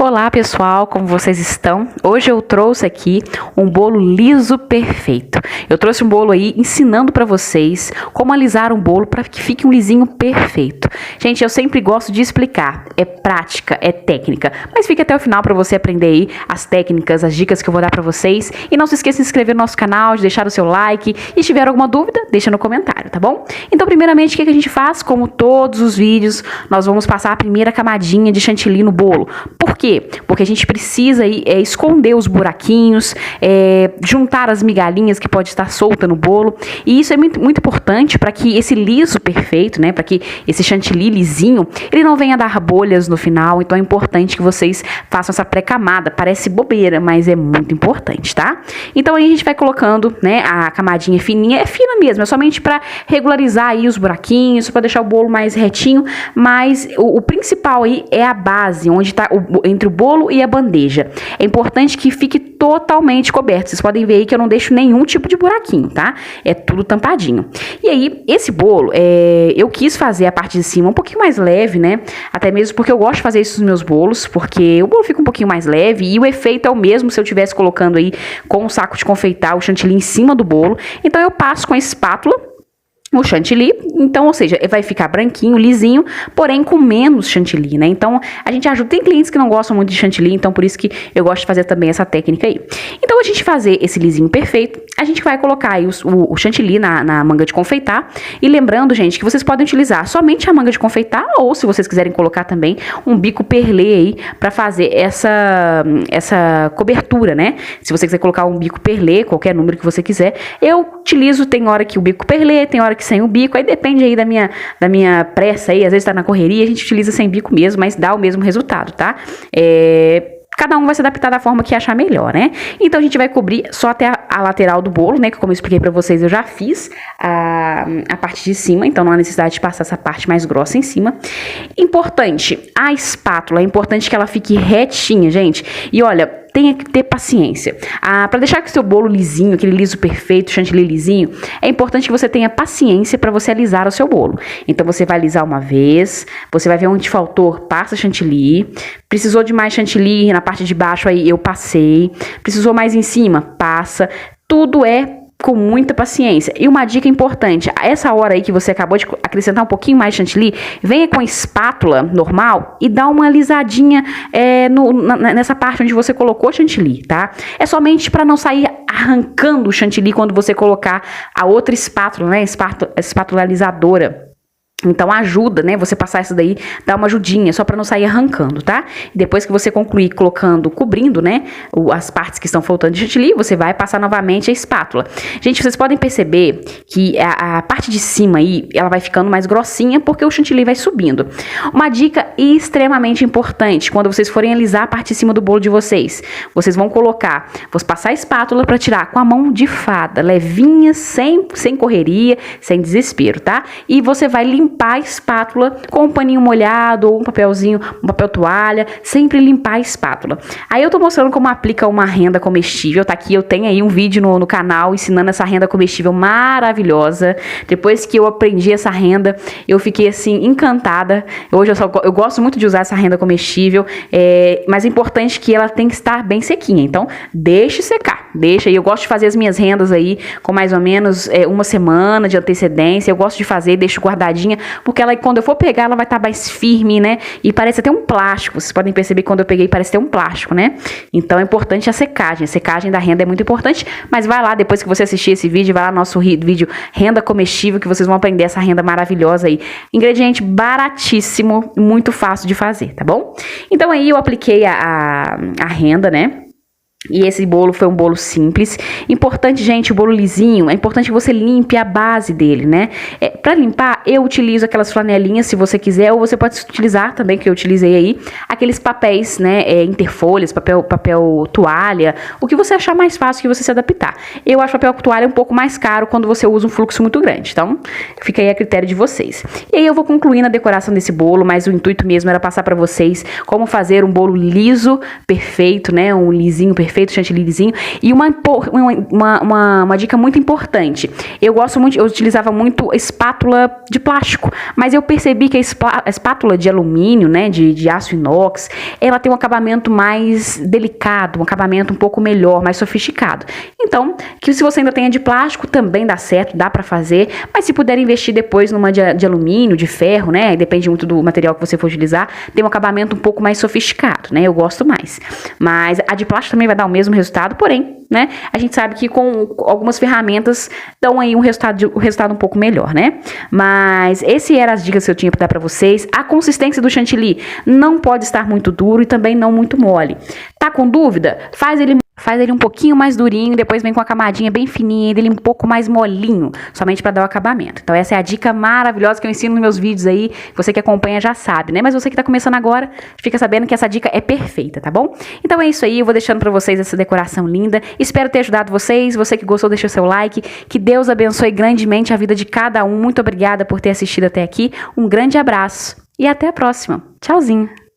Olá pessoal, como vocês estão? Hoje eu trouxe aqui um bolo liso perfeito. Eu trouxe um bolo aí ensinando para vocês como alisar um bolo para que fique um lisinho perfeito. Gente, eu sempre gosto de explicar, é prática, é técnica, mas fique até o final para você aprender aí as técnicas, as dicas que eu vou dar para vocês. E não se esqueça de se inscrever no nosso canal, de deixar o seu like e se tiver alguma dúvida, deixa no comentário, tá bom? Então primeiramente o que a gente faz? Como todos os vídeos, nós vamos passar a primeira camadinha de chantilly no bolo. Por quê? Porque a gente precisa esconder os buraquinhos, juntar as migalhinhas que pode estar solta no bolo. E isso é muito, muito importante para que esse liso perfeito, né, para que esse chantilly lisinho, ele não venha dar bolhas no final. Então é importante que vocês façam essa pré-camada. Parece bobeira, mas é muito importante, tá? Então aí a gente vai colocando, né, a camadinha fininha, é fina mesmo, é somente para regularizar aí os buraquinhos, para deixar o bolo mais retinho. Mas o principal aí é a base, onde está entre o bolo e a bandeja. É importante que fique totalmente coberto. Vocês podem ver aí que eu não deixo nenhum tipo de buraquinho, tá? É tudo tampadinho. E aí, esse bolo, eu quis fazer a parte de cima um pouquinho mais leve, né? Até mesmo porque eu gosto de fazer isso nos meus bolos, porque o bolo fica um pouquinho mais leve e o efeito é o mesmo se eu estivesse colocando aí com um saco de confeitar o chantilly em cima do bolo. Então, eu passo com a espátula o chantilly, então, ou seja, vai ficar branquinho, lisinho, porém com menos chantilly, né? Então, a gente ajuda. Tem clientes que não gostam muito de chantilly, então por isso que eu gosto de fazer também essa técnica aí. Então, a gente fazer esse lisinho perfeito, a gente vai colocar aí o chantilly na manga de confeitar. E lembrando, gente, que vocês podem utilizar somente a manga de confeitar, ou se vocês quiserem colocar também um bico perlê aí para fazer essa cobertura, né? Se você quiser colocar um bico perlê, qualquer número que você quiser, eu utilizo, tem hora que o bico perlê, tem hora que sem o bico, aí depende aí da minha pressa aí, às vezes tá na correria, a gente utiliza sem bico mesmo, mas dá o mesmo resultado, tá? Cada um vai se adaptar da forma que achar melhor, né? Então a gente vai cobrir só até a lateral do bolo, né? Que como eu expliquei pra vocês, eu já fiz a parte de cima, então não há necessidade de passar essa parte mais grossa em cima. Importante, a espátula, é importante que ela fique retinha, gente. E olha, tenha que ter paciência. Para deixar que o seu bolo lisinho, aquele liso perfeito, chantilly lisinho, é importante que você tenha paciência para você alisar o seu bolo. Então você vai alisar uma vez, você vai ver onde faltou, passa chantilly. Precisou de mais chantilly na parte de baixo, aí eu passei. Precisou mais em cima, passa. Tudo com muita paciência. E uma dica importante, a essa hora aí que você acabou de acrescentar um pouquinho mais de chantilly, venha com a espátula normal e dá uma alisadinha nessa parte onde você colocou chantilly, tá? É somente para não sair arrancando o chantilly quando você colocar a outra espátula, né? Espátula alisadora. Então ajuda, né, você passar isso daí, dá uma ajudinha, só para não sair arrancando, tá? Depois que você concluir cobrindo, né, as partes que estão faltando de chantilly, você vai passar novamente a espátula. Gente, vocês podem perceber que a parte de cima aí, ela vai ficando mais grossinha porque o chantilly vai subindo. Uma dica extremamente importante, quando vocês forem alisar a parte de cima do bolo de vocês vão passar a espátula para tirar com a mão de fada, levinha, sem correria, sem desespero, tá? E você vai limpar a espátula com um paninho molhado ou um papelzinho, um papel toalha, sempre limpar a espátula. Aí eu tô mostrando como aplica uma renda comestível, tá aqui, eu tenho aí um vídeo no canal ensinando essa renda comestível maravilhosa. Depois que eu aprendi essa renda, eu fiquei assim encantada. Hoje eu gosto muito de usar essa renda comestível, mas é importante que ela tem que estar bem sequinha, então deixe secar, deixa aí. Eu gosto de fazer as minhas rendas aí com mais ou menos uma semana de antecedência. Eu gosto de fazer, deixo guardadinha, porque ela, quando eu for pegar, ela vai estar mais firme, né? E parece até um plástico. Vocês podem perceber que quando eu peguei, parece ter um plástico, né? Então é importante a secagem. A secagem da renda é muito importante, mas vai lá, depois que você assistir esse vídeo, vai lá no nosso vídeo Renda Comestível, que vocês vão aprender essa renda maravilhosa aí. Ingrediente baratíssimo, muito fácil de fazer, tá bom? Então aí eu apliquei a renda, né? E esse bolo foi um bolo simples. Importante, gente, o bolo lisinho, é importante que você limpe a base dele, né? Pra limpar, eu utilizo aquelas flanelinhas, se você quiser, ou você pode utilizar também, que eu utilizei aí, aqueles papéis, né, interfolhas, papel toalha, o que você achar mais fácil que você se adaptar. Eu acho papel toalha um pouco mais caro quando você usa um fluxo muito grande, então fica aí a critério de vocês. E aí eu vou concluir na decoração desse bolo, mas o intuito mesmo era passar pra vocês como fazer um bolo liso, perfeito, né, um lisinho perfeito, perfeito, chantilly lisinho. E uma dica muito importante. Eu utilizava muito espátula de plástico, mas eu percebi que a espátula de alumínio, né, de aço inox, ela tem um acabamento mais delicado, um acabamento um pouco melhor, mais sofisticado. Então, que se você ainda tem a de plástico, também dá certo, dá pra fazer, mas se puder investir depois numa de alumínio, de ferro, né, depende muito do material que você for utilizar, tem um acabamento um pouco mais sofisticado, né, eu gosto mais. Mas a de plástico também vai dar o mesmo resultado, porém, né, a gente sabe que com algumas ferramentas dão aí um resultado um pouco melhor, né? Mas esse eram as dicas que eu tinha para dar para vocês. A consistência do chantilly não pode estar muito duro e também não muito mole. Tá com dúvida? Faz ele um pouquinho mais durinho, depois vem com a camadinha bem fininha, dele um pouco mais molinho, somente para dar o acabamento. Então essa é a dica maravilhosa que eu ensino nos meus vídeos aí, você que acompanha já sabe, né? Mas você que tá começando agora, fica sabendo que essa dica é perfeita, tá bom? Então é isso aí, eu vou deixando para vocês essa decoração linda. Espero ter ajudado vocês. Você que gostou, deixa o seu like. Que Deus abençoe grandemente a vida de cada um. Muito obrigada por ter assistido até aqui. Um grande abraço e até a próxima. Tchauzinho!